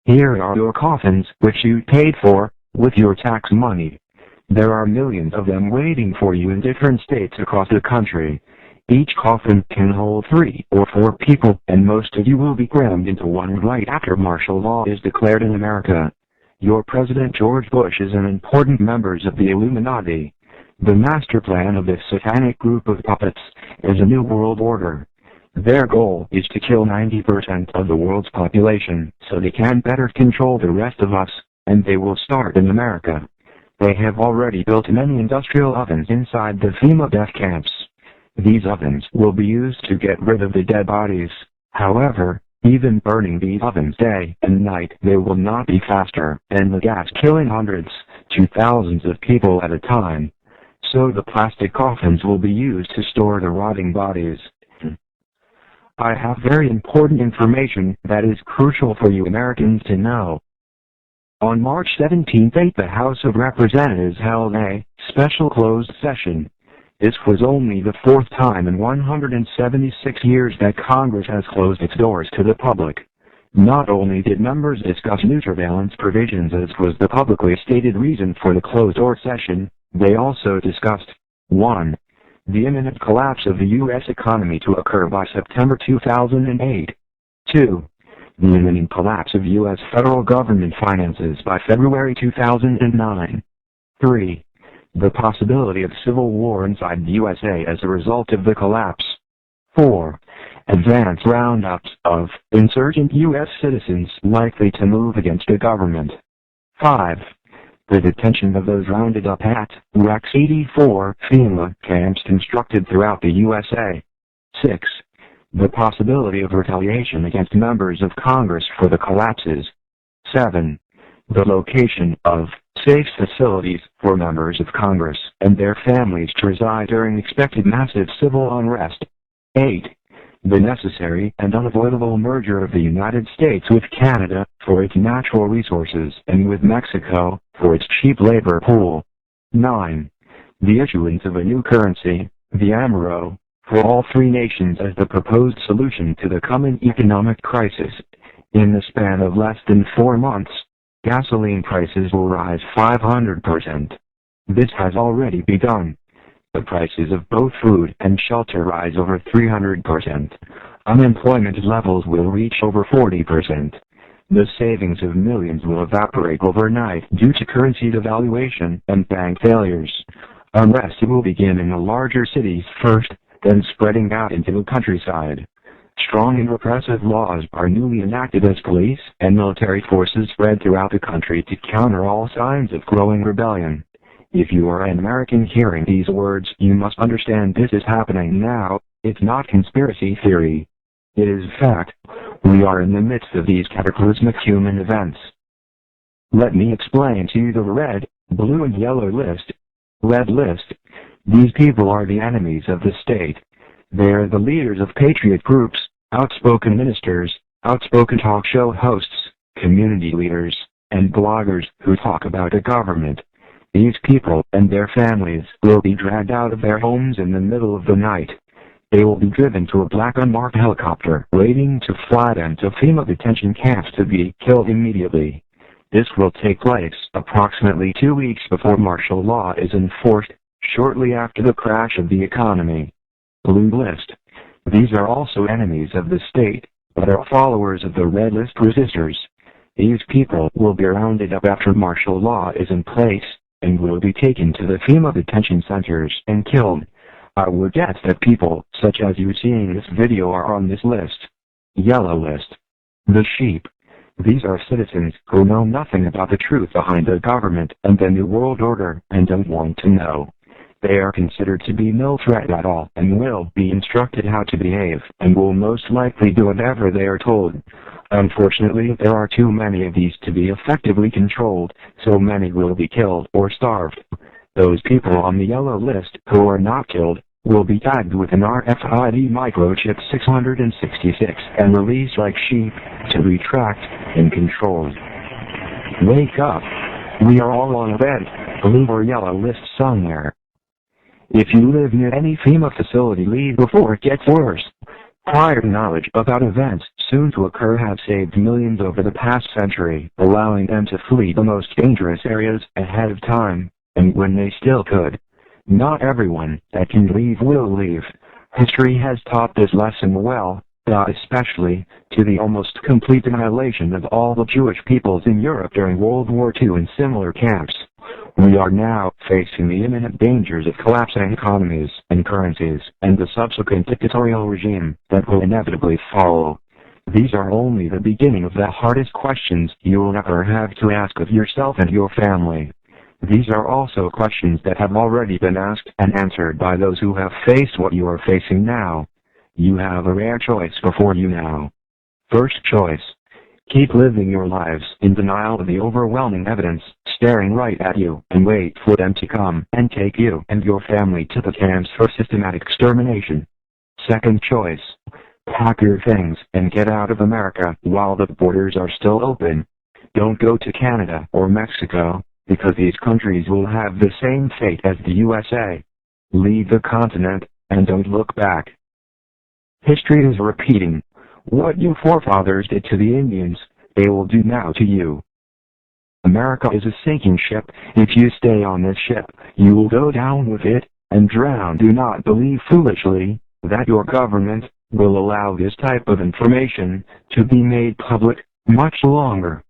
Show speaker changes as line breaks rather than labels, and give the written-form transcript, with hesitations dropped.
Here are your coffins, which you paid for, with your tax money. There are millions of them waiting for you in different states across the country. Each coffin can hold 3 or 4 people, and most of you will be crammed into one right after martial law is declared in America. Your President George Bush is an important member of the Illuminati. The master plan of this satanic group of puppets is a new world order. Their goal is to kill 90% of the world's population, so they can better control the rest of us, and they will start in America. They have already built many industrial ovens inside the FEMA death camps. These ovens will be used to get rid of the dead bodies. However, even burning these ovens day and night, they will not be faster, and the gas killing hundreds to thousands of people at a time. So the plastic coffins will be used to store the rotting bodies. I have very important information that is crucial for you Americans to know. On March 17th, the House of Representatives held a special closed session. This was only the 4th time in 176 years that Congress has closed its doors to the public. Not only did members discuss new surveillance provisions, as was the publicly stated reason for the closed-door session, they also discussed 1. The imminent collapse of the U.S. economy to occur by September 2008. 2. The imminent collapse of U.S. federal government finances by February 2009. 3. The possibility of civil war inside the USA as a result of the collapse. 4. Advance roundups of insurgent U.S. citizens likely to move against the government. 5. The detention of those rounded up at Rex 84 FEMA camps constructed throughout the USA. 6. The possibility of retaliation against members of Congress for the collapses. 7. The location of safe facilities for members of Congress and their families to reside during expected massive civil unrest. 8. The necessary and unavoidable merger of the United States with Canada for its natural resources and with Mexico for its cheap labor pool. 9. The issuance of a new currency, the Amero, for all 3 nations as the proposed solution to the coming economic crisis. In the span of less than 4 months, gasoline prices will rise 500%. This has already begun. The prices of both food and shelter rise over 300%. Unemployment levels will reach over 40%. The savings of millions will evaporate overnight due to currency devaluation and bank failures. Unrest will begin in the larger cities first, then spreading out into the countryside. Strong and repressive laws are newly enacted as police and military forces spread throughout the country to counter all signs of growing rebellion. If you are an American hearing these words, you must understand this is happening now. It's not conspiracy theory. It is fact. We are in the midst of these cataclysmic human events. Let me explain to you the red, blue and yellow list. Red list. These people are the enemies of the state. They are the leaders of patriot groups, outspoken ministers, outspoken talk show hosts, community leaders, and bloggers who talk about the government. These people and their families will be dragged out of their homes in the middle of the night. They will be driven to a black unmarked helicopter waiting to fly them to FEMA detention camps to be killed immediately. This will take place approximately 2 weeks before martial law is enforced, shortly after the crash of the economy. Blue list. These are also enemies of the state, but are followers of the red list resistors. These people will be rounded up after martial law is in place, and will be taken to the FEMA detention centers and killed. I would guess that people, such as you seeing this video, are on this list. Yellow list. The sheep. These are citizens who know nothing about the truth behind the government and the New World Order and don't want to know. They are considered to be no threat at all and will be instructed how to behave and will most likely do whatever they are told. Unfortunately, there are too many of these to be effectively controlled, so many will be killed or starved. Those people on the yellow list who are not killed will be tagged with an RFID microchip 666 and released like sheep to be tracked and controlled. Wake up! We are all on a red, blue or yellow list somewhere. If you live near any FEMA facility, leave before it gets worse. Prior knowledge about events soon to occur have saved millions over the past century, allowing them to flee the most dangerous areas ahead of time, and when they still could. Not everyone that can leave will leave. History has taught this lesson well, especially to the almost complete annihilation of all the Jewish peoples in Europe during World War II in similar camps. We are now facing the imminent dangers of collapsing economies and currencies, and the subsequent dictatorial regime that will inevitably follow. These are only the beginning of the hardest questions you will ever have to ask of yourself and your family. These are also questions that have already been asked and answered by those who have faced what you are facing now. You have a rare choice before you now. First choice. Keep living your lives in denial of the overwhelming evidence staring right at you and wait for them to come and take you and your family to the camps for systematic extermination. Second choice. Pack your things and get out of America while the borders are still open. Don't go to Canada or Mexico, because these countries will have the same fate as the USA. Leave the continent and don't look back. History is repeating. What your forefathers did to the Indians, they will do now to you. America is a sinking ship. If you stay on this ship, you will go down with it and drown. Do not believe foolishly that your government will allow this type of information to be made public much longer.